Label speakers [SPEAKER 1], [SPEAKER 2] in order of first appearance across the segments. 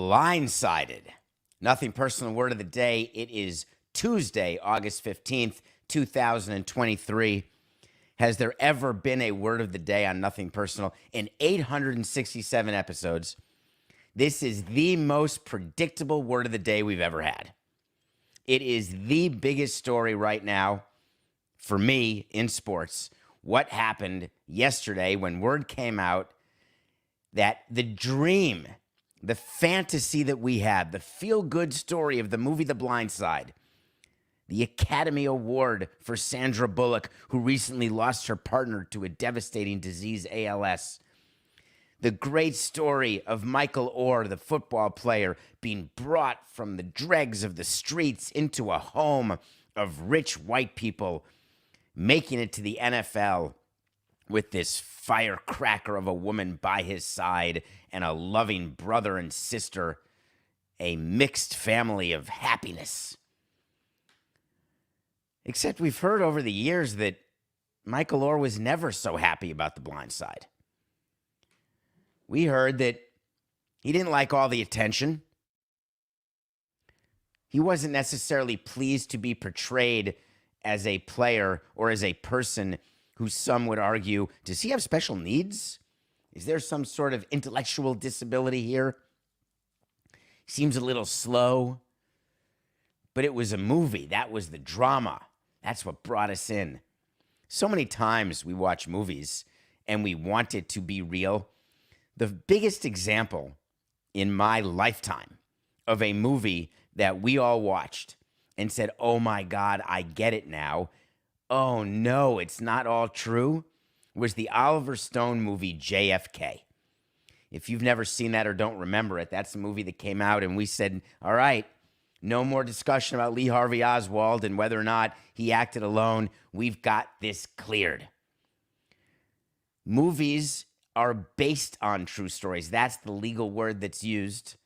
[SPEAKER 1] Blindsided. Nothing personal word of the day. It is Tuesday, August 15th, 2023. Has there ever been a word of the day on Nothing Personal? In 867 episodes, this is the most predictable word of the day we've ever had. It is the biggest story right now for me in sports. What happened yesterday when word came out that the dream, the fantasy that we had, the feel-good story of the movie The Blindside, the Academy Award for Sandra Bullock, who recently lost her partner to a devastating disease, ALS, the great story of Michael Oher, the football player, being brought from the dregs of the streets into a home of rich white people, making it to the NFL with this firecracker of a woman by his side and a loving brother and sister, a mixed family of happiness. Except we've heard over the years that Michael Oher was never so happy about The Blindside. We heard that he didn't like all the attention. He wasn't necessarily pleased to be portrayed as a player or as a person who some would argue, does he have special needs? Is there some sort of intellectual disability here? Seems a little slow. But it was a movie. That was the drama. That's what brought us in. So many times we watch movies and we want it to be real. The biggest example in my lifetime of a movie that we all watched and said, oh my God, I get it now. Oh no, it's not all true, was the Oliver Stone movie JFK. If you've never seen that or don't remember it, that's the movie that came out and we said, all right, no more discussion about Lee Harvey Oswald and whether or not he acted alone. We've got this cleared. Movies are based on true stories. That's the legal word that's used.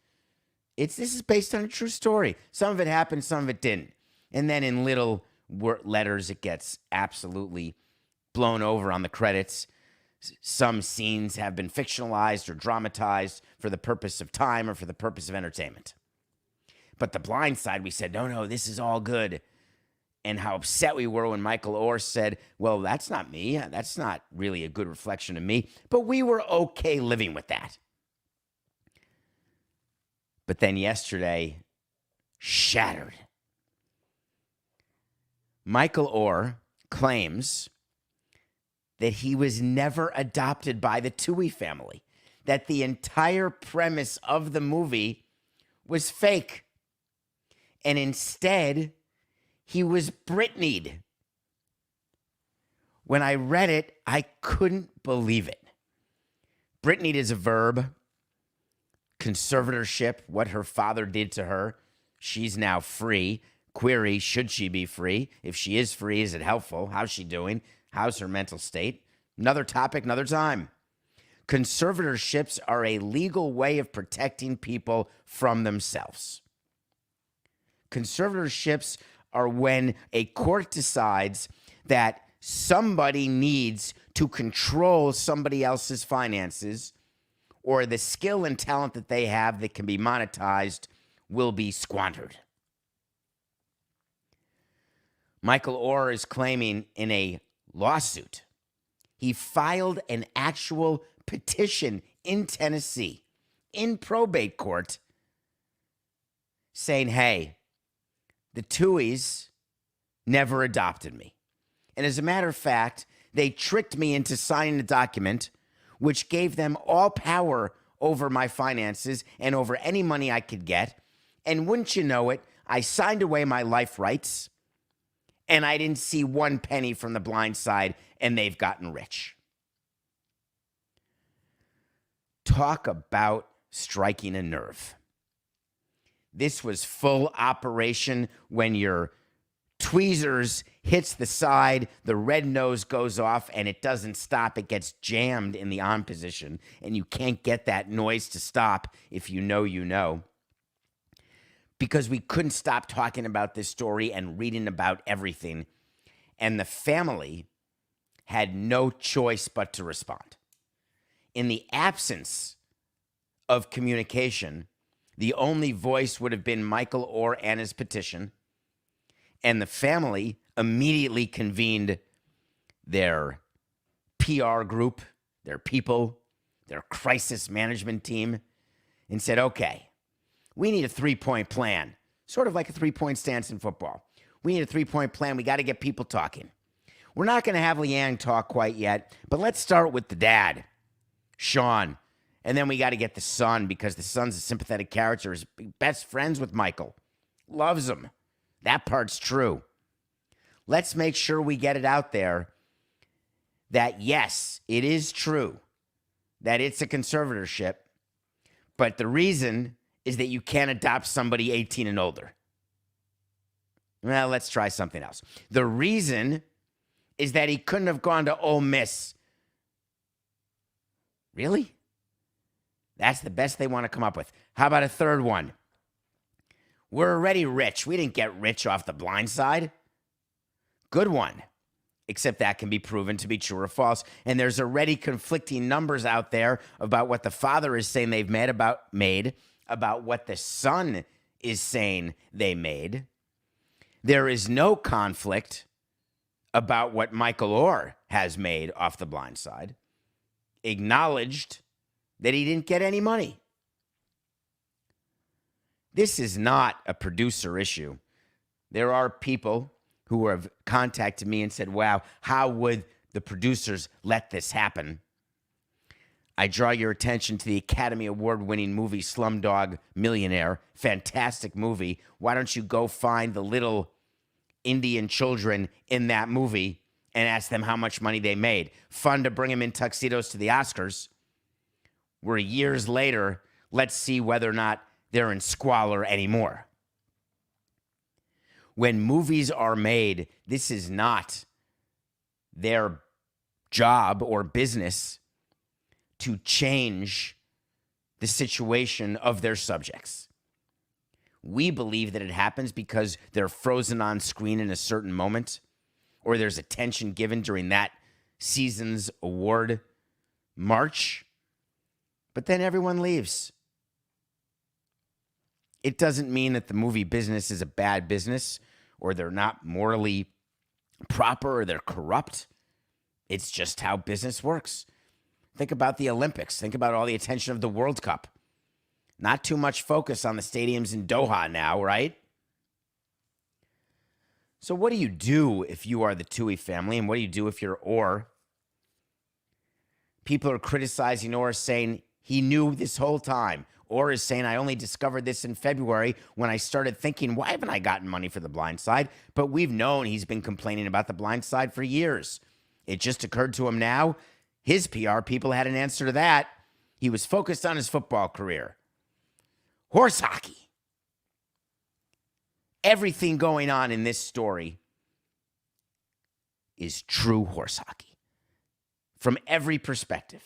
[SPEAKER 1] This is based on a true story. Some of it happened, some of it didn't. And then in little letters, it gets absolutely blown over on the credits. Some scenes have been fictionalized or dramatized for the purpose of time or for the purpose of entertainment. But The Blindside, we said, no, this is all good. And how upset we were when Michael Oher said, well, that's not me. That's not really a good reflection of me. But we were okay living with that. But then yesterday, shattered. Michael Oher claims that he was never adopted by the Toohey family, that the entire premise of the movie was fake. And instead, he was Britney'd. When I read it, I couldn't believe it. Britney'd is a verb. Conservatorship, what her father did to her. She's now free. Query, should she be free? If she is free, is it helpful? How's she doing? How's her mental state? Another topic, another time. Conservatorships are a legal way of protecting people from themselves. Conservatorships are when a court decides that somebody needs to control somebody else's finances, or the skill and talent that they have that can be monetized will be squandered. Michael Oher is claiming in a lawsuit, he filed an actual petition in Tennessee, in probate court, saying, hey, the Tooheys never adopted me. And as a matter of fact, they tricked me into signing a document which gave them all power over my finances and over any money I could get. And wouldn't you know it, I signed away my life rights, and I didn't see one penny from The Blindside, and they've gotten rich. Talk about striking a nerve. This was full operation when your tweezers hits the side, the red nose goes off, and it doesn't stop. It gets jammed in the on position, and you can't get that noise to stop if you know you know. Because we couldn't stop talking about this story and reading about everything, and the family had no choice but to respond. In the absence of communication, The only voice would have been Michael Oher and his petition. And the family immediately convened their PR group, their people, their crisis management team, and said, okay, we need a 3-point plan, sort of like a 3-point stance in football. We need a 3-point plan. We got to get people talking. We're not going to have Leanne talk quite yet, but let's start with the dad, Sean. And then we got to get the son, because the son's a sympathetic character, is best friends with Michael, loves him. That part's true. Let's make sure we get it out there that, yes, it is true that it's a conservatorship, but the reason is that you can't adopt somebody 18 and older. Well, let's try something else. The reason is that he couldn't have gone to Ole Miss. Really? That's the best they want to come up with. How about a third one? We're already rich. We didn't get rich off the Blindside. Good one. Except that can be proven to be true or false. And there's already conflicting numbers out there about what the father is saying they've made, about what the son is saying they made. There is no conflict about what Michael Oher has made off the Blindside. Acknowledged that he didn't get any money. This is not a producer issue. There are people who have contacted me and said, wow, how would the producers let this happen? I draw your attention to the Academy Award-winning movie Slumdog Millionaire. Fantastic movie. Why don't you go find the little Indian children in that movie and ask them how much money they made? Fun to bring them in tuxedos to the Oscars. Where years later, let's see whether or not they're in squalor anymore. When movies are made, this is not their job or business to change the situation of their subjects. We believe that it happens because they're frozen on screen in a certain moment, or there's attention given during that season's award march, but then everyone leaves. It doesn't mean that the movie business is a bad business, or they're not morally proper, or they're corrupt. It's just how business works. Think about the Olympics. Think about all the attention of the World Cup. Not too much focus on the stadiums in Doha now, right? So what do you do if you are the Toohey family, and what do you do if you're Oher? People are criticizing Oher, saying he knew this whole time. Oher is saying, I only discovered this in February when I started thinking, why haven't I gotten money for the Blindside? But we've known he's been complaining about the Blindside for years. It just occurred to him now. His PR people had an answer to that. He was focused on his football career. Horse hockey. Everything going on in this story is true horse hockey. From every perspective.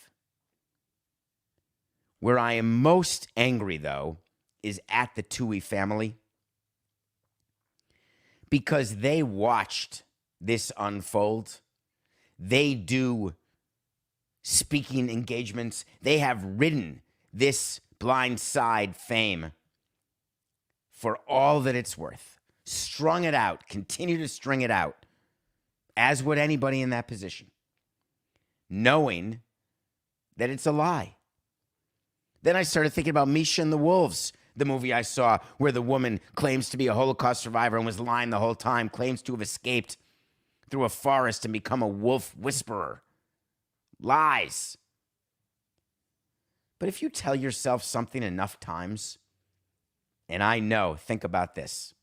[SPEAKER 1] Where I am most angry, though, is at the Toohey family, because they watched this unfold. They do speaking engagements. They have ridden this Blindside fame for all that it's worth. Strung it out, continue to string it out, as would anybody in that position, knowing that it's a lie. Then I started thinking about Misha and the Wolves, the movie I saw where the woman claims to be a Holocaust survivor and was lying the whole time, claims to have escaped through a forest and become a wolf whisperer. Lies. But if you tell yourself something enough times, and I know, think about this.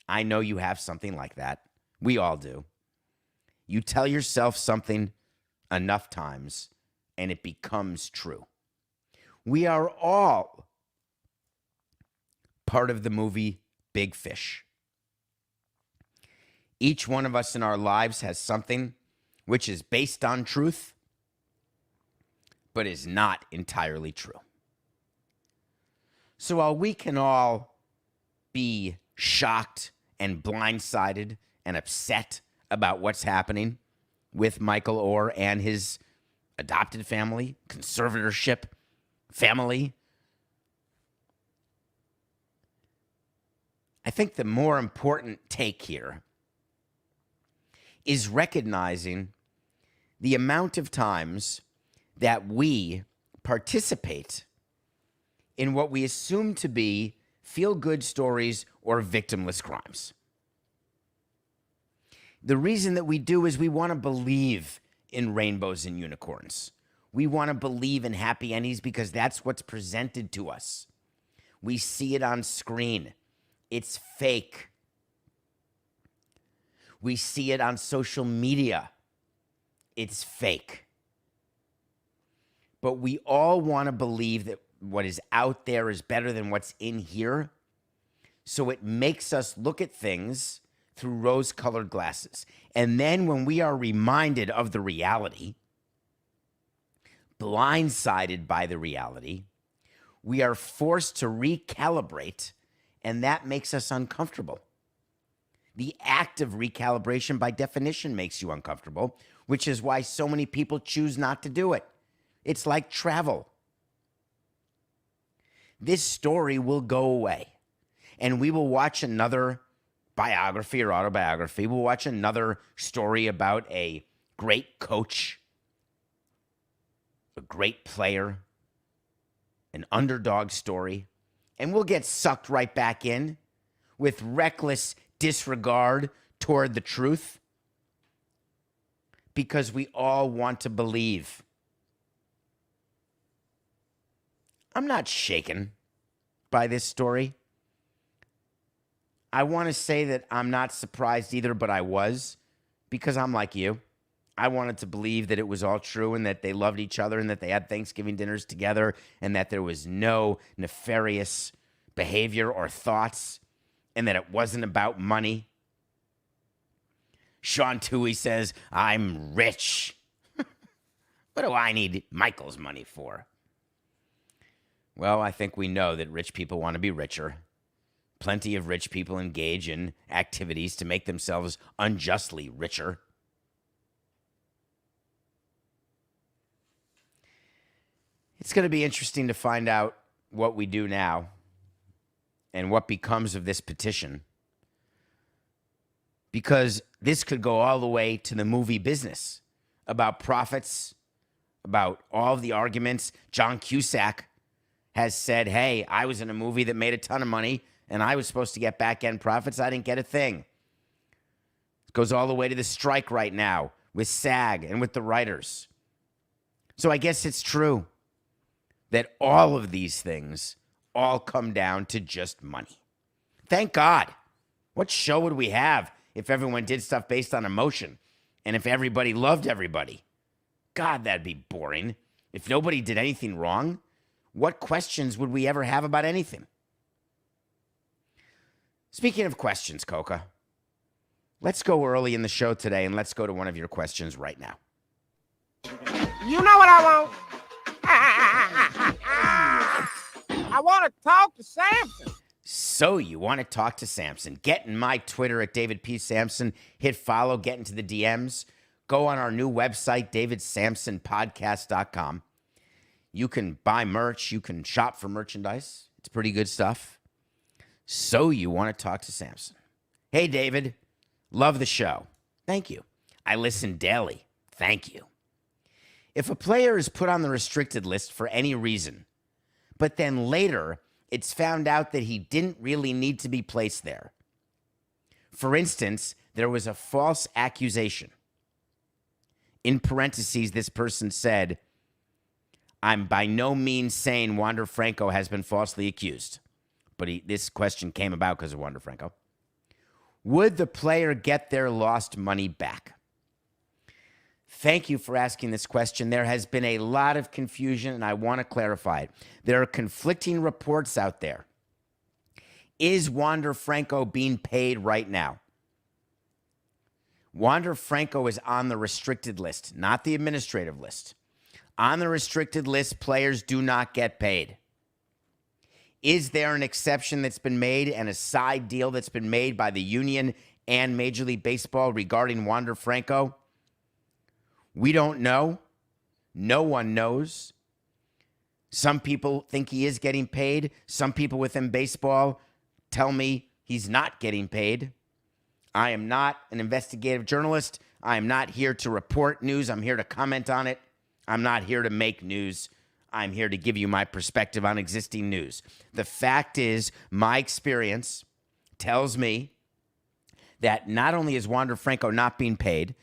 [SPEAKER 1] I know you have something like that. We all do. You tell yourself something enough times, and it becomes true. We are all part of the movie Big Fish. Each one of us in our lives has something which is based on truth, but is not entirely true. So while we can all be shocked and blindsided and upset about what's happening with Michael Oher and his adopted family, conservatorship, family, I think the more important take here is recognizing the amount of times that we participate in what we assume to be feel-good stories or victimless crimes. The reason that we do is we want to believe in rainbows and unicorns. We want to believe in happy endings because that's what's presented to us. We see it on screen. It's fake. We see it on social media. It's fake. But we all want to believe that what is out there is better than what's in here. So it makes us look at things through rose-colored glasses. And then when we are reminded of the reality, blindsided by the reality, we are forced to recalibrate, and that makes us uncomfortable. The act of recalibration, by definition, makes you uncomfortable, which is why so many people choose not to do it. It's like travel. This story will go away, and we will watch another biography or autobiography. We'll watch another story about a great coach, a great player, an underdog story, and we'll get sucked right back in with reckless disregard toward the truth because we all want to believe. I'm not shaken by this story. I want to say that I'm not surprised either, but I was, because I'm like you. I wanted to believe that it was all true and that they loved each other and that they had Thanksgiving dinners together and that there was no nefarious behavior or thoughts and that it wasn't about money. Sean Toohey says, I'm rich. What do I need Michael's money for? Well, I think we know that rich people want to be richer. Plenty of rich people engage in activities to make themselves unjustly richer. It's going to be interesting to find out what we do now and what becomes of this petition, because this could go all the way to the movie business about profits, about all of the arguments. John Cusack has said, hey, I was in a movie that made a ton of money and I was supposed to get back-end profits. I didn't get a thing. It goes all the way to the strike right now with SAG and with the writers. So I guess it's true that all of these things all come down to just money. Thank God. What show would we have if everyone did stuff based on emotion and if everybody loved everybody? God, that'd be boring. If nobody did anything wrong, what questions would we ever have about anything? Speaking of questions, Coca, let's go early in the show today and let's go to one of your questions right now.
[SPEAKER 2] You know what I want? I want to talk to Samson.
[SPEAKER 1] So you want to talk to Samson. Get in my Twitter at David P. Samson. Hit follow, get into the DMs. Go on our new website, davidsamsonpodcast.com. You can buy merch. You can shop for merchandise. It's pretty good stuff. So you want to talk to Samson. Hey, David. Love the show. Thank you. I listen daily. Thank you. If a player is put on the restricted list for any reason, but then later it's found out that he didn't really need to be placed there. For instance, there was a false accusation. In parentheses, this person said, I'm by no means saying Wander Franco has been falsely accused. But this question came about because of Wander Franco. Would the player get their lost money back? Thank you for asking this question. There has been a lot of confusion, and I want to clarify it. There are conflicting reports out there. Is Wander Franco being paid right now? Wander Franco is on the restricted list, not the administrative list. On the restricted list, players do not get paid. Is there an exception that's been made and a side deal that's been made by the union and Major League Baseball regarding Wander Franco? We don't know. No one knows. Some people think he is getting paid. Some people within baseball tell me He's not getting paid. I am not an investigative journalist. I am not here to report news. I'm here to comment on it. I'm not here to make news. I'm here to give you my perspective on existing news. The fact is, my experience tells me that not only is Wander Franco not being paid,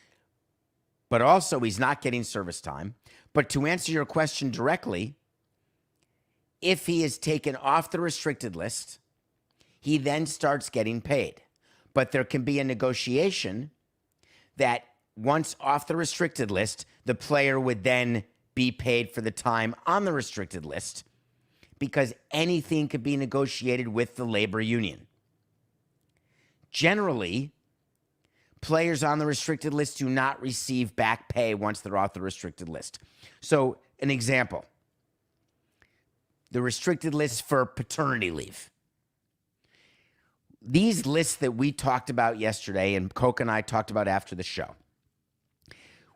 [SPEAKER 1] but also he's not getting service time. But to answer your question directly, if he is taken off the restricted list, he then starts getting paid. But there can be a negotiation that once off the restricted list, the player would then be paid for the time on the restricted list, because anything could be negotiated with the labor union. Generally, players on the restricted list do not receive back pay once they're off the restricted list. So, an example, the restricted list for paternity leave. These lists that we talked about yesterday and Coke and I talked about after the show.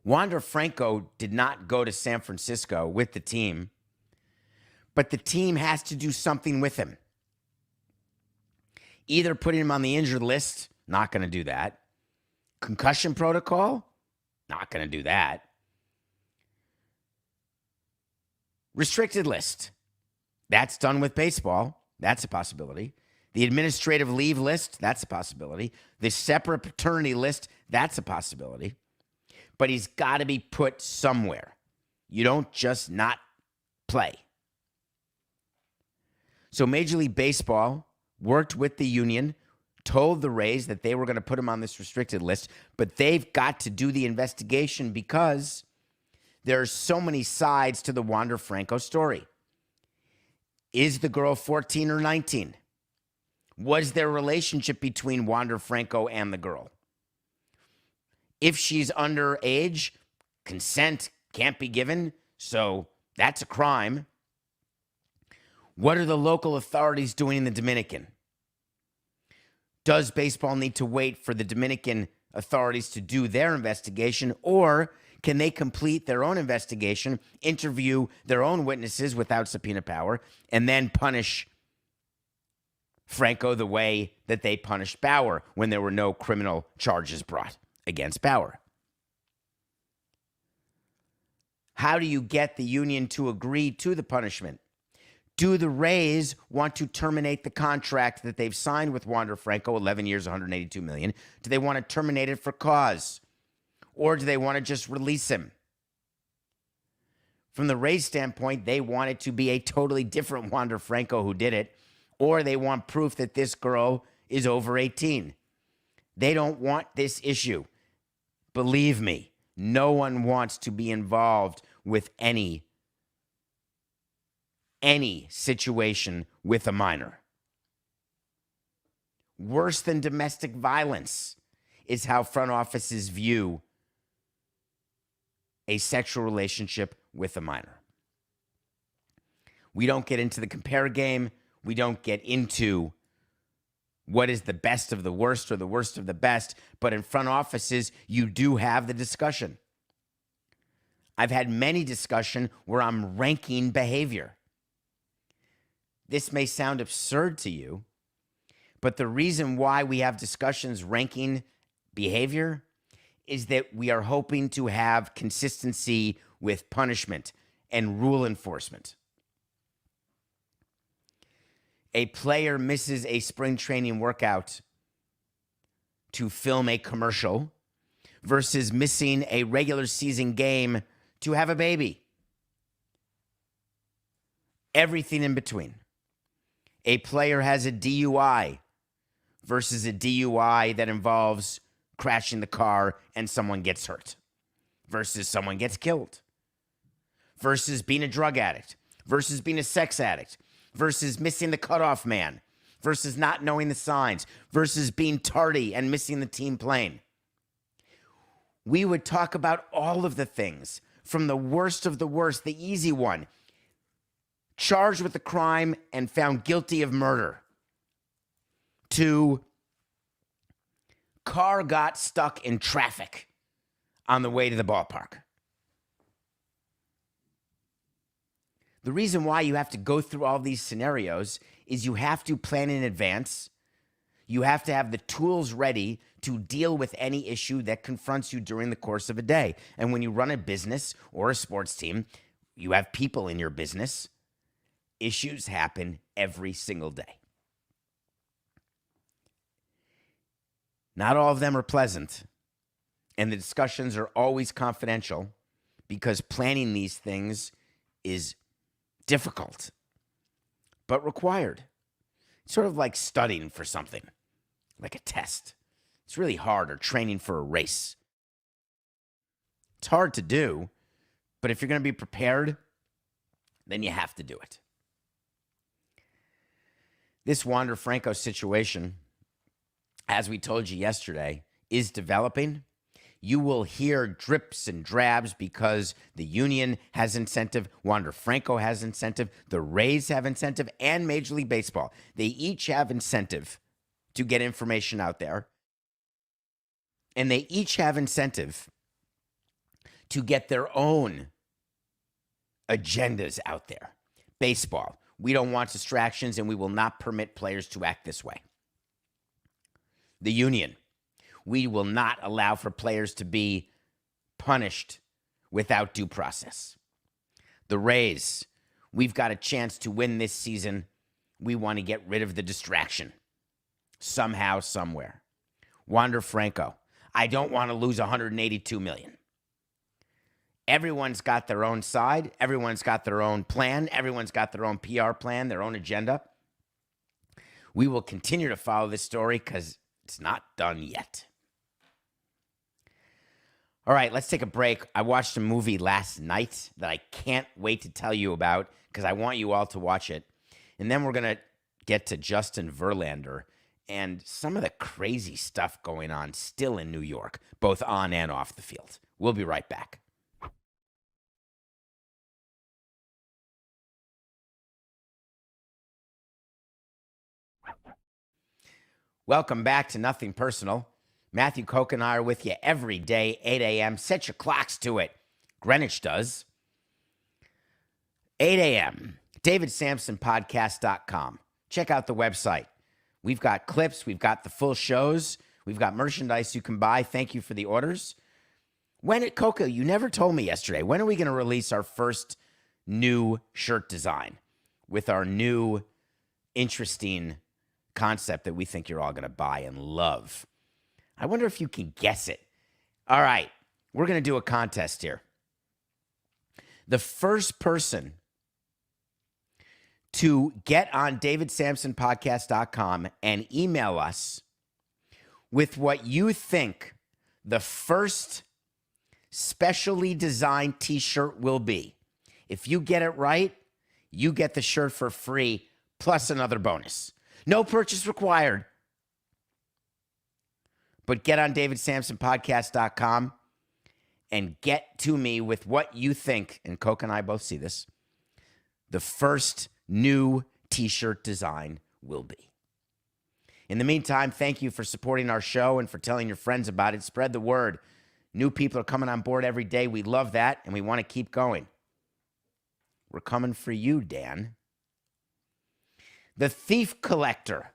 [SPEAKER 1] Wander Franco did not go to San Francisco with the team, but the team has to do something with him. Either putting him on the injured list, not going to do that. Concussion protocol, not going to do that. Restricted list, that's done with baseball. That's a possibility. The administrative leave list, that's a possibility. The separate paternity list, that's a possibility. But he's got to be put somewhere. You don't just not play. So Major League Baseball worked with the union, told the Rays that they were going to put him on this restricted list, but they've got to do the investigation because there are so many sides to the Wander Franco story. Is the girl 14 or 19? Was there a relationship between Wander Franco and the girl? If she's underage, consent can't be given, so that's a crime. What are the local authorities doing in the Dominican? Does baseball need to wait for the Dominican authorities to do their investigation, or can they complete their own investigation, interview their own witnesses without subpoena power, and then punish Franco the way that they punished Bauer when there were no criminal charges brought against Bauer? How do you get the union to agree to the punishment? Do the Rays want to terminate the contract that they've signed with Wander Franco, 11 years, $182 million? Do they want to terminate it for cause? Or do they want to just release him? From the Rays' standpoint, they want it to be a totally different Wander Franco who did it, or they want proof that this girl is over 18. They don't want this issue. Believe me, no one wants to be involved with any situation with a minor. Worse than domestic violence is how front offices view a sexual relationship with a minor. We don't get into the compare game. We don't get into what is the best of the worst or the worst of the best. But in front offices, you do have the discussion. I've had many discussions where I'm ranking behavior. This may sound absurd to you, but the reason why we have discussions ranking behavior is that we are hoping to have consistency with punishment and rule enforcement. A player misses a spring training workout to film a commercial versus missing a regular season game to have a baby. Everything in between. A player has a DUI versus a DUI that involves crashing the car and someone gets hurt versus someone gets killed versus being a drug addict versus being a sex addict versus missing the cutoff man versus not knowing the signs versus being tardy and missing the team plane. We would talk about all of the things, from the worst of the worst, the easy one, charged with a crime and found guilty of murder, to car got stuck in traffic on the way to the ballpark. The reason why you have to go through all these scenarios is you have to plan in advance You have to have the tools ready to deal with any issue that confronts you during the course of a day. And when you run a business or a sports team, you have people in your business. Issues happen every single day. Not all of them are pleasant, and the discussions are always confidential because planning these things is difficult, but required. It's sort of like studying for something, like a test. It's really hard, or training for a race. It's hard to do, but if you're going to be prepared, then you have to do it. This Wander Franco situation, as we told you yesterday, is developing. You will hear drips and drabs because the union has incentive, Wander Franco has incentive, the Rays have incentive, and Major League Baseball. They each have incentive to get information out there. And they each have incentive to get their own agendas out there. Baseball, we don't want distractions, and we will not permit players to act this way. The union, we will not allow for players to be punished without due process. The Rays, we've got a chance to win this season. We want to get rid of the distraction somehow, somewhere. Wander Franco, I don't want to lose $182 million. Everyone's got their own side. Everyone's got their own plan. Everyone's got their own PR plan, their own agenda. We will continue to follow this story because it's not done yet. All right, let's take a break. I watched a movie last night that I can't wait to tell you about because I want you all to watch it. And then we're going to get to Justin Verlander and some of the crazy stuff going on still in New York, both on and off the field. We'll be right back. Welcome back to Nothing Personal. Matthew Koch and I are with you every day, 8 a.m. Set your clocks to it. Greenwich does. 8 a.m. DavidSamsonPodcast.com. Check out the website. We've got clips. We've got the full shows. We've got merchandise you can buy. Thank you for the orders. Coco, you never told me yesterday. When are we going to release our first new shirt design with our new interesting concept that we think you're all going to buy and love? I wonder if you can guess it. All right, we're going to do a contest here. The first person to get on DavidSamsonPodcast.com and email us with what you think the first specially designed t-shirt will be. If you get it right, you get the shirt for free plus another bonus. No purchase required. But get on DavidSamsonPodcast.com and get to me with what you think, and Coke and I both see this, the first new t-shirt design will be. In the meantime, thank you for supporting our show and for telling your friends about it. Spread the word. New people are coming on board every day. We love that, and we want to keep going. We're coming for you, Dan. The Thief Collector.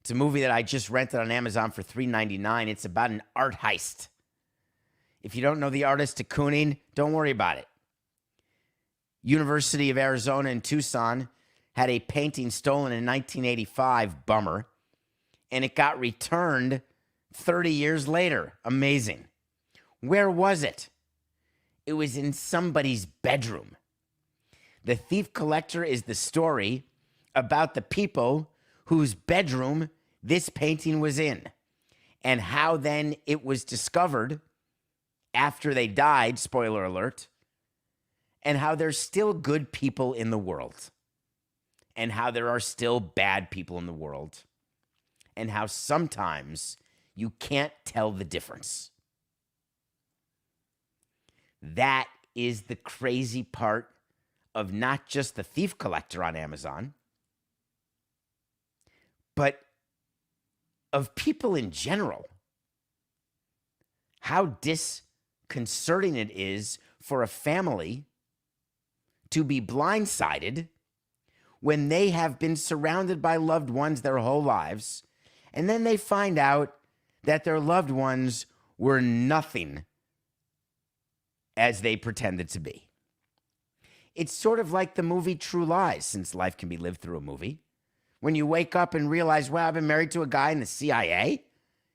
[SPEAKER 1] It's a movie that I just rented on Amazon for $3.99. It's about an art heist. If you don't know the artist de Kooning, don't worry about it. University of Arizona in Tucson had a painting stolen in 1985, bummer, and it got returned 30 years later. Amazing. Where was it? It was in somebody's bedroom. The Thief Collector is the story about the people whose bedroom this painting was in and how then it was discovered after they died, spoiler alert, and how there's still good people in the world and how there are still bad people in the world and how sometimes you can't tell the difference. That is the crazy part of not just The Thief Collector on Amazon, but of people in general. How disconcerting it is for a family to be blindsided when they have been surrounded by loved ones their whole lives, and then they find out that their loved ones were nothing as they pretended to be. It's sort of like the movie True Lies, since life can be lived through a movie. When you wake up and realize, wow, I've been married to a guy in the CIA?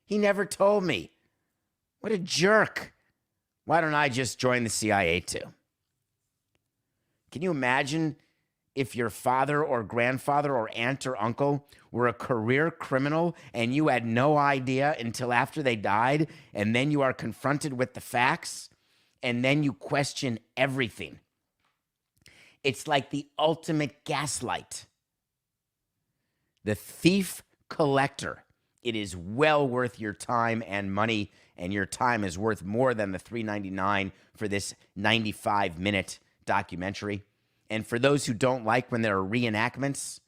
[SPEAKER 1] He never told me. What a jerk. Why don't I just join the CIA too? Can you imagine if your father or grandfather or aunt or uncle were a career criminal and you had no idea until after they died, and then you are confronted with the facts, and then you question everything? It's like the ultimate gaslight. The thief collector. It is well worth your time and money, and your time is worth more than the $3.99 for this 95-minute documentary. And for those who don't like when there are reenactments,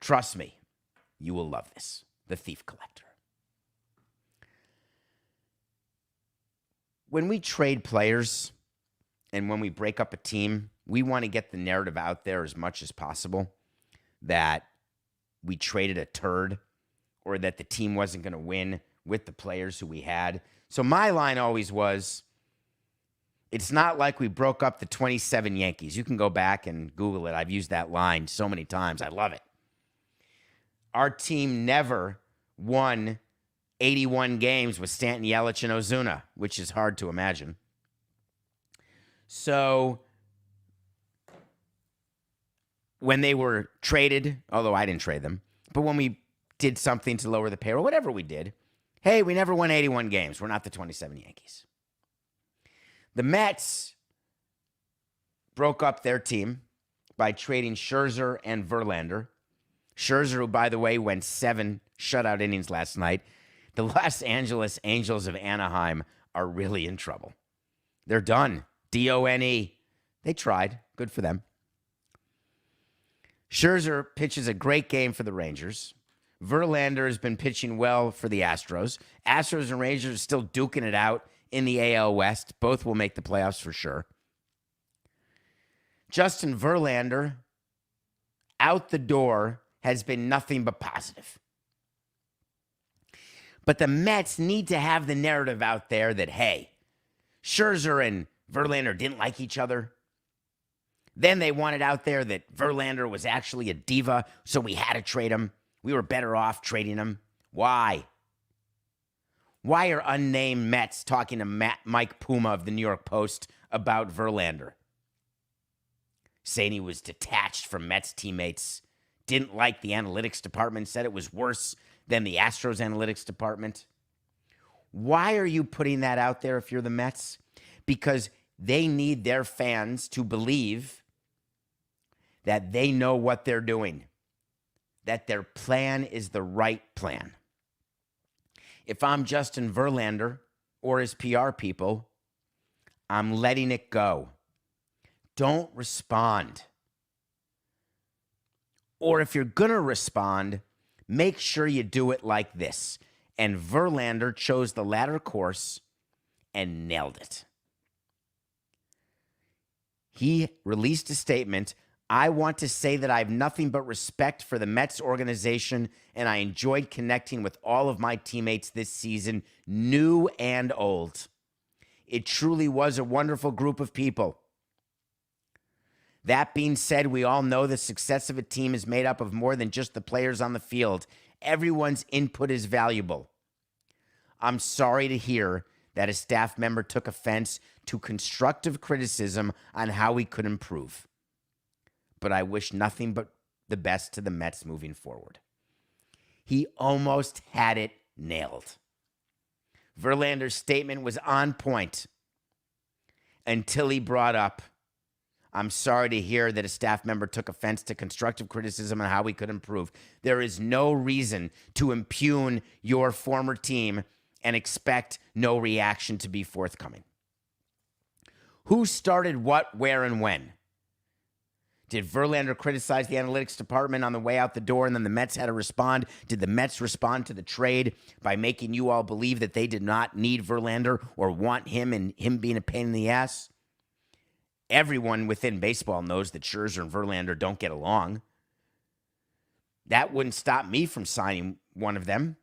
[SPEAKER 1] trust me, you will love this. The Thief Collector. When we trade players and when we break up a team, we want to get the narrative out there as much as possible that we traded a turd or that the team wasn't going to win with the players who we had. So my line always was, it's not like we broke up the 27 Yankees. You can go back and Google it. I've used that line so many times. I love it. Our team never won 81 games with Stanton, Yelich, and Ozuna, which is hard to imagine. So when they were traded, although I didn't trade them, but when we did something to lower the payroll, whatever we did, hey, we never won 81 games. We're not the 27 Yankees. The Mets broke up their team by trading Scherzer and Verlander. Scherzer, who, by the way, went 7 shutout innings last night. The Los Angeles Angels of Anaheim are really in trouble. They're done. DONE. They tried. Good for them. Scherzer pitches a great game for the Rangers. Verlander has been pitching well for the Astros. Astros and Rangers are still duking it out in the AL West. Both will make the playoffs for sure. Justin Verlander, out the door, has been nothing but positive. But the Mets need to have the narrative out there that, hey, Scherzer and Verlander didn't like each other. Then they wanted out there that Verlander was actually a diva, so we had to trade him. We were better off trading him. Why? Why are unnamed Mets talking to Mike Puma of the New York Post about Verlander? Saying he was detached from Mets teammates, didn't like the analytics department, said it was worse than the Astros analytics department. Why are you putting that out there if you're the Mets? Because they need their fans to believe that they know what they're doing, that their plan is the right plan. If I'm Justin Verlander or his PR people, I'm letting it go. Don't respond. Or if you're going to respond, make sure you do it like this. And Verlander chose the latter course and nailed it. He released a statement. I want to say that I have nothing but respect for the Mets organization, and I enjoyed connecting with all of my teammates this season, new and old. It truly was a wonderful group of people. That being said, we all know the success of a team is made up of more than just the players on the field. Everyone's input is valuable. I'm sorry to hear that a staff member took offense to constructive criticism on how we could improve. But I wish nothing but the best to the Mets moving forward. He almost had it nailed. Verlander's statement was on point until he brought up, I'm sorry to hear that a staff member took offense to constructive criticism on how we could improve. There is no reason to impugn your former team and expect no reaction to be forthcoming. Who started what, where, and when? Did Verlander criticize the analytics department on the way out the door and then the Mets had to respond? Did the Mets respond to the trade by making you all believe that they did not need Verlander or want him and him being a pain in the ass? Everyone within baseball knows that Scherzer and Verlander don't get along. That wouldn't stop me from signing one of them.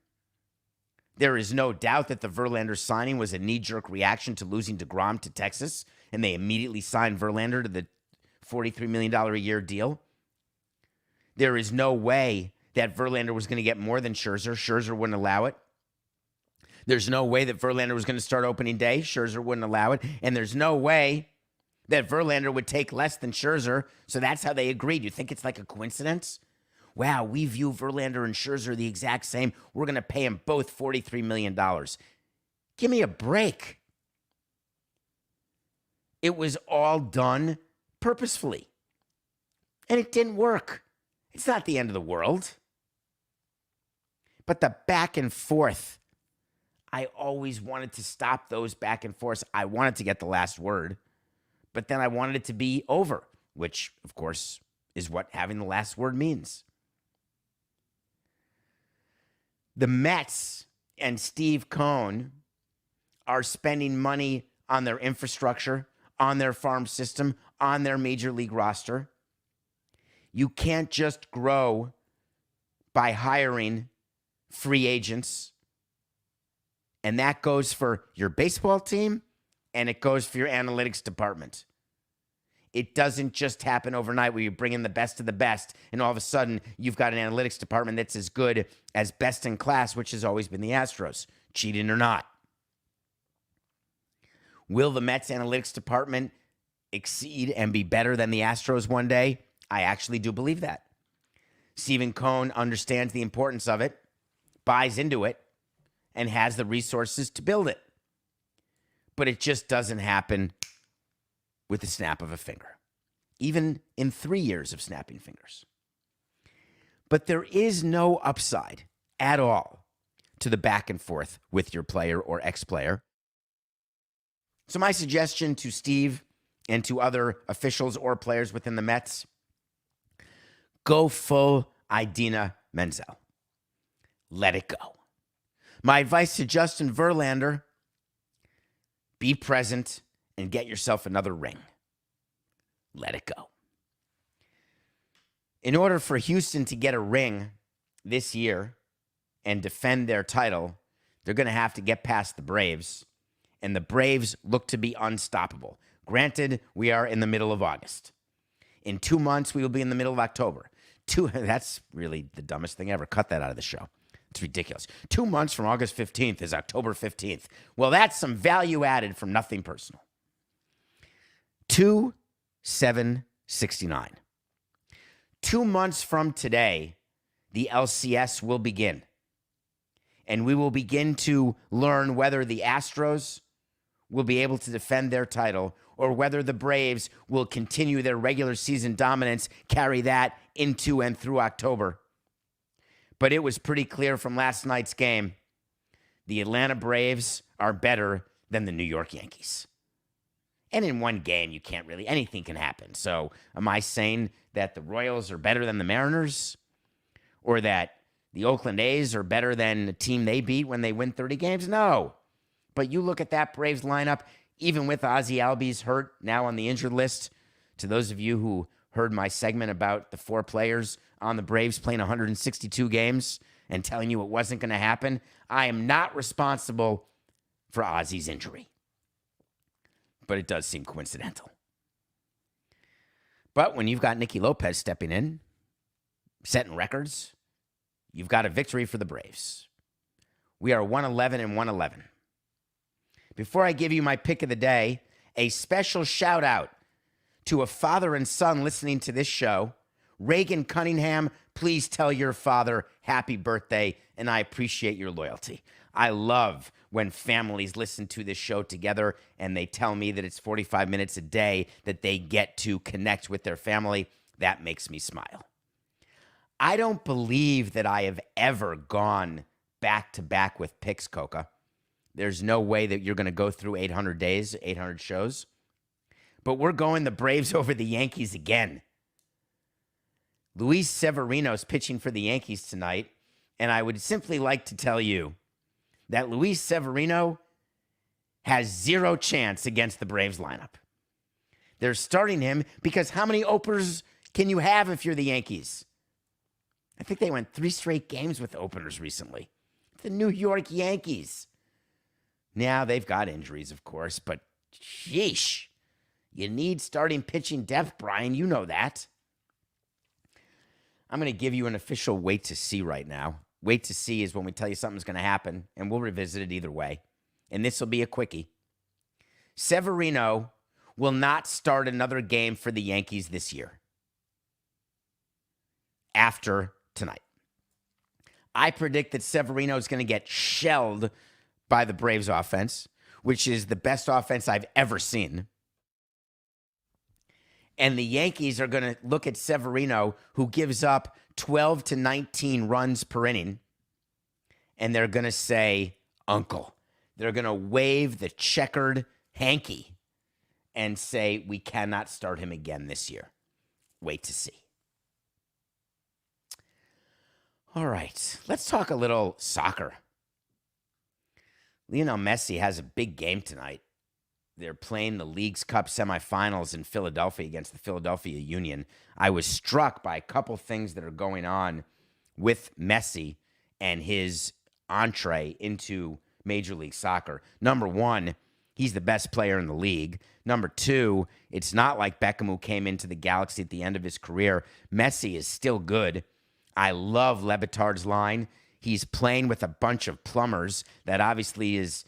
[SPEAKER 1] There is no doubt that the Verlander signing was a knee-jerk reaction to losing DeGrom to Texas, and they immediately signed Verlander to the $43 million a year deal. There is no way that Verlander was going to get more than Scherzer. Scherzer wouldn't allow it. There's no way that Verlander was going to start opening day. Scherzer wouldn't allow it. And there's no way that Verlander would take less than Scherzer. So that's how they agreed. You think it's like a coincidence? Wow, we view Verlander and Scherzer the exact same. We're going to pay them both $43 million. Give me a break. It was all done purposefully. And it didn't work. It's not the end of the world. But the back and forth, I always wanted to stop those back and forths. I wanted to get the last word, but then I wanted it to be over, which, of course, is what having the last word means. The Mets and Steve Cohen are spending money on their infrastructure, on their farm system, on their major league roster. You can't just grow by hiring free agents. And that goes for your baseball team, and it goes for your analytics department. It doesn't just happen overnight where you bring in the best of the best, and all of a sudden you've got an analytics department that's as good as best in class, which has always been the Astros, cheating or not. Will the Mets analytics department exceed and be better than the Astros one day? I actually do believe that. Stephen Cohen understands the importance of it, buys into it, and has the resources to build it. But it just doesn't happen with the snap of a finger, even in 3 years of snapping fingers. But there is no upside at all to the back and forth with your player or ex-player. So my suggestion to Steve and to other officials or players within the Mets, go full Idina Menzel. Let it go. My advice to Justin Verlander, be present and get yourself another ring. Let it go. In order for Houston to get a ring this year and defend their title, they're going to have to get past the Braves, and the Braves look to be unstoppable. Granted, we are in the middle of August. In 2 months, we will be in the middle of October. That's really the dumbest thing ever. Cut that out of the show. It's ridiculous. 2 months from August 15th is October 15th. Well, that's some value added from Nothing Personal. 2/7/69. 2 months from today, the LCS will begin. And we will begin to learn whether the Astros will be able to defend their title or whether the Braves will continue their regular season dominance, carry that into and through October. But it was pretty clear from last night's game, the Atlanta Braves are better than the New York Yankees. And in one game, you can't really, anything can happen. So am I saying that the Royals are better than the Mariners? Or that the Oakland A's are better than the team they beat when they win 30 games? No. But you look at that Braves lineup, even with Ozzie Albies hurt, now on the injured list. To those of you who heard my segment about the 4 players on the Braves playing 162 games and telling you it wasn't going to happen, I am not responsible for Ozzie's injury. But it does seem coincidental. But when you've got Nicky Lopez stepping in, setting records, you've got a victory for the Braves. We are 111-111. Before I give you my pick of the day, a special shout out to a father and son listening to this show. Reagan Cunningham, please tell your father happy birthday, and I appreciate your loyalty. I love when families listen to this show together and they tell me that it's 45 minutes a day that they get to connect with their family. That makes me smile. I don't believe that I have ever gone back to back with picks, Coca. There's no way that you're going to go through 800 days, 800 shows. But we're going the Braves over the Yankees again. Luis Severino's pitching for the Yankees tonight, and I would simply like to tell you that Luis Severino has zero chance against the Braves lineup. They're starting him because how many openers can you have if you're the Yankees? I think they went 3 straight games with openers recently. The New York Yankees. Now, they've got injuries, of course, but sheesh. You need starting pitching depth, Brian. You know that. I'm going to give you an official wait to see right now. Wait to see is when we tell you something's going to happen, and we'll revisit it either way. And this will be a quickie. Severino will not start another game for the Yankees this year after tonight. I predict that Severino is going to get shelled by the Braves offense, which is the best offense I've ever seen. And the Yankees are going to look at Severino, who gives up 12 to 19 runs per inning, and they're going to say, Uncle. They're going to wave the checkered hanky and say, we cannot start him again this year. Wait to see. All right, let's talk a little soccer. Lionel Messi has a big game tonight. They're playing the Leagues Cup semifinals in Philadelphia against the Philadelphia Union. I was struck by a couple things that are going on with Messi and his entree into Major League Soccer. Number one, he's the best player in the league. Number two, it's not like Beckham, who came into the Galaxy at the end of his career. Messi is still good. I love Le Batard's line. He's playing with a bunch of plumbers. That obviously is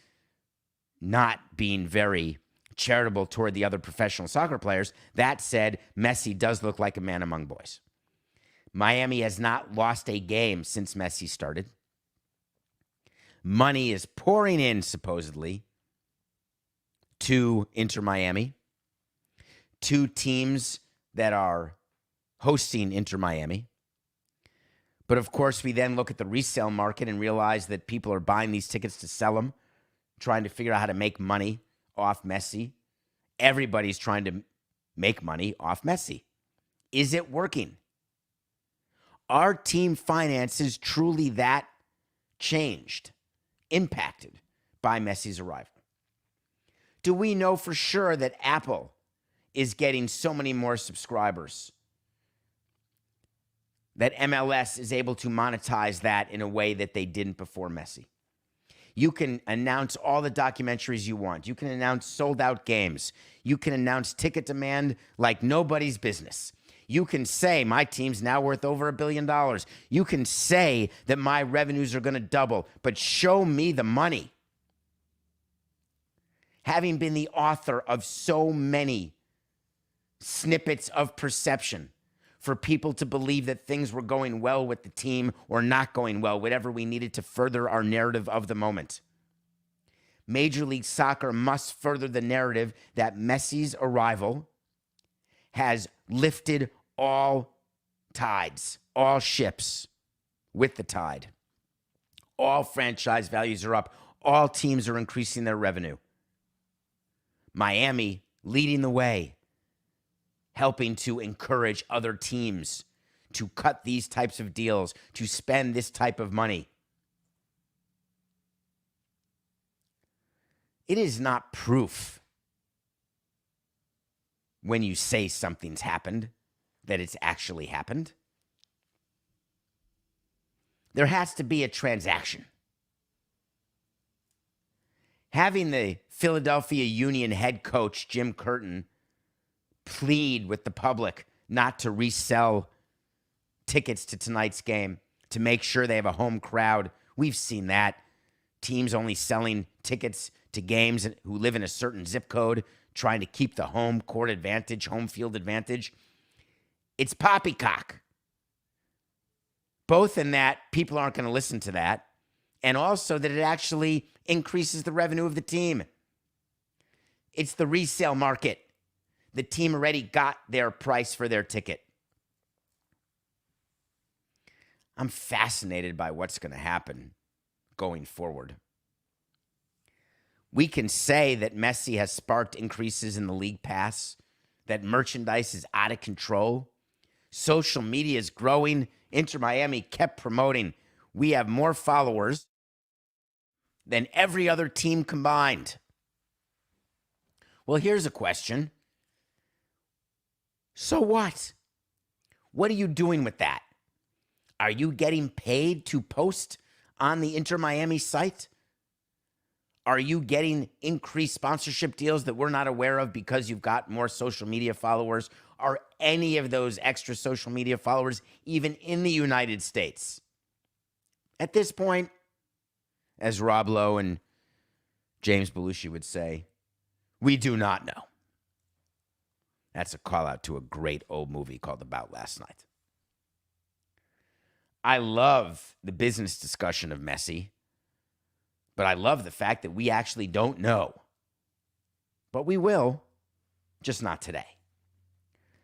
[SPEAKER 1] not being very charitable toward the other professional soccer players. That said, Messi does look like a man among boys. Miami has not lost a game since Messi started. Money is pouring in, supposedly, to Inter Miami. 2 teams that are hosting Inter Miami. But of course, we then look at the resale market and realize that people are buying these tickets to sell them, trying to figure out how to make money off Messi. Everybody's trying to make money off Messi. Is it working? Are team finances truly that changed, impacted by Messi's arrival? Do we know for sure that Apple is getting so many more subscribers, that MLS is able to monetize that in a way that they didn't before Messi? You can announce all the documentaries you want. You can announce sold-out games. You can announce ticket demand like nobody's business. You can say, my team's now worth over $1 billion. You can say that my revenues are going to double, but show me the money. Having been the author of so many snippets of perception for people to believe that things were going well with the team or not going well, whatever we needed to further our narrative of the moment. Major League Soccer must further the narrative that Messi's arrival has lifted all tides, all ships with the tide. All franchise values are up. All teams are increasing their revenue. Miami leading the way, helping to encourage other teams to cut these types of deals, to spend this type of money. It is not proof when you say something's happened that it's actually happened. There has to be a transaction. Having the Philadelphia Union head coach, Jim Curtin, plead with the public not to resell tickets to tonight's game, to make sure they have a home crowd. We've seen that. Teams only selling tickets to games who live in a certain zip code, trying to keep the home court advantage, home field advantage. It's poppycock. Both in that people aren't going to listen to that, and also that it actually increases the revenue of the team. It's the resale market. The team already got their price for their ticket. I'm fascinated by what's going to happen going forward. We can say that Messi has sparked increases in the league pass, that merchandise is out of control. Social media is growing. Inter Miami kept promoting. We have more followers than every other team combined. Well, here's a question. So what? What are you doing with that? Are you getting paid to post on the Inter Miami site? Are you getting increased sponsorship deals that we're not aware of because you've got more social media followers? Are any of those extra social media followers even in the United States? At this point, as Rob Lowe and James Belushi would say, we do not know. That's a call out to a great old movie called About Last Night. I love the business discussion of Messi, but I love the fact that we actually don't know. But we will, just not today.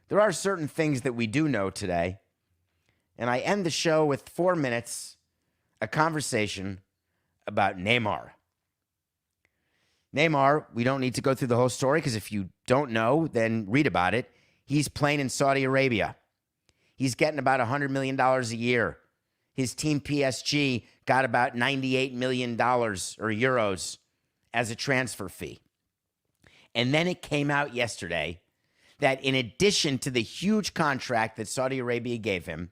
[SPEAKER 1] There are certain things that we do know today, and I end the show with 4 minutes, a conversation about Neymar. Neymar, we don't need to go through the whole story because if you don't know, then read about it. He's playing in Saudi Arabia. He's getting about $100 million a year. His team PSG got about $98 million or euros as a transfer fee. And then it came out yesterday that in addition to the huge contract that Saudi Arabia gave him,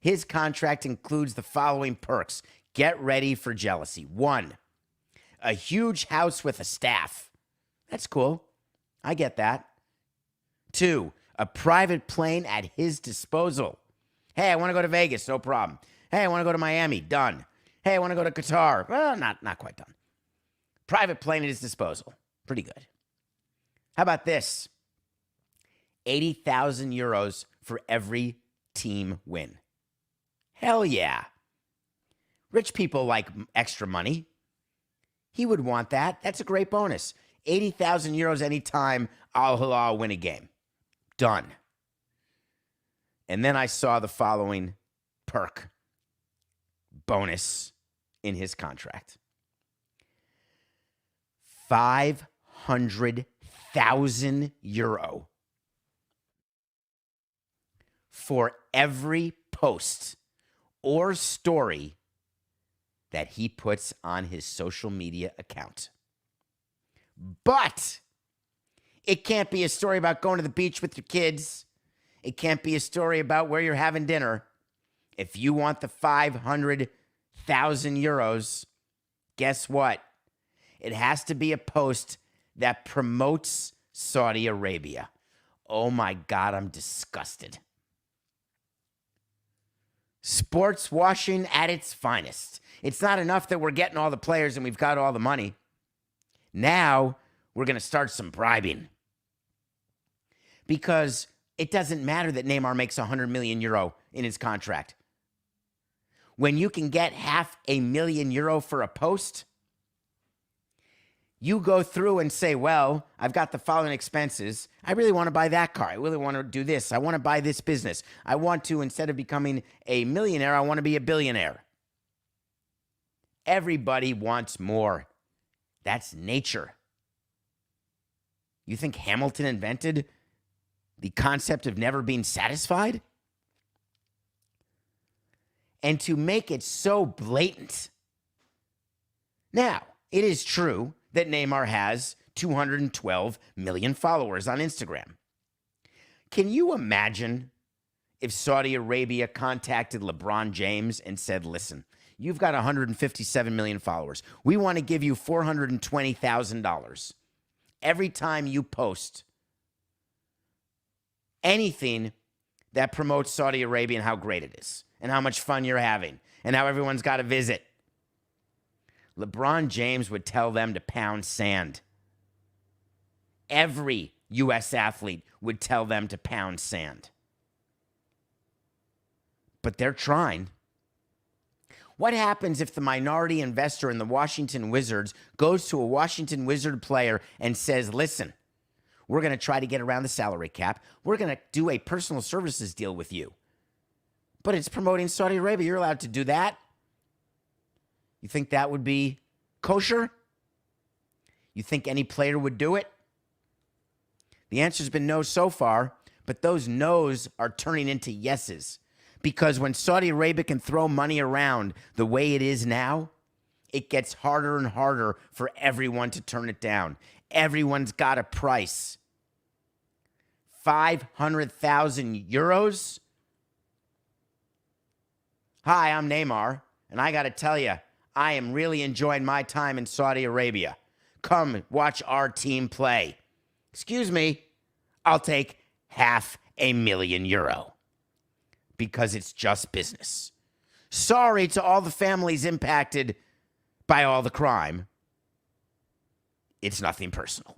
[SPEAKER 1] his contract includes the following perks. Get ready for jealousy. 1, a huge house with a staff. That's cool. I get that. 2, a private plane at his disposal. Hey, I want to go to Vegas. No problem. Hey, I want to go to Miami. Done. Hey, I want to go to Qatar. Well, not quite done. Private plane at his disposal. Pretty good. How about this? 80,000 euros for every team win. Hell yeah. Rich people like extra money. He would want that. That's a great bonus. 80,000 euros anytime Al Hilal win a game. Done. And then I saw the following perk bonus in his contract. 500,000 euro for every post or story that he puts on his social media account. But it can't be a story about going to the beach with your kids. It can't be a story about where you're having dinner. If you want the 500,000 euros, guess what? It has to be a post that promotes Saudi Arabia. Oh my God, I'm disgusted. Sports washing at its finest. It's not enough that we're getting all the players and we've got all the money. Now we're going to start some bribing. Because it doesn't matter that Neymar makes 100 million euro in his contract. When you can get €500,000 for a post, you go through and say, well, I've got the following expenses. I really want to buy that car. I really want to do this. I want to buy this business. I want to, instead of becoming a millionaire, I want to be a billionaire. Everybody wants more. That's nature. You think Hamilton invented the concept of never being satisfied? And to make it so blatant. Now, it is true that Neymar has 212 million followers on Instagram. Can you imagine if Saudi Arabia contacted LeBron James and said, listen, you've got 157 million followers. We want to give you $420,000 every time you post anything that promotes Saudi Arabia and how great it is and how much fun you're having and how everyone's got to visit. LeBron James would tell them to pound sand. Every U.S. athlete would tell them to pound sand. But they're trying. What happens if the minority investor in the Washington Wizards goes to a Washington Wizard player and says, listen, we're going to try to get around the salary cap. We're going to do a personal services deal with you. But it's promoting Saudi Arabia. You're allowed to do that. You think that would be kosher? You think any player would do it? The answer's been no so far, but those no's are turning into yeses. Because when Saudi Arabia can throw money around the way it is now, it gets harder and harder for everyone to turn it down. Everyone's got a price. 500,000 euros? Hi, I'm Neymar, and I got to tell you, I am really enjoying my time in Saudi Arabia. Come watch our team play. Excuse me, I'll take €500,000 because it's just business. Sorry to all the families impacted by all the crime. It's nothing personal.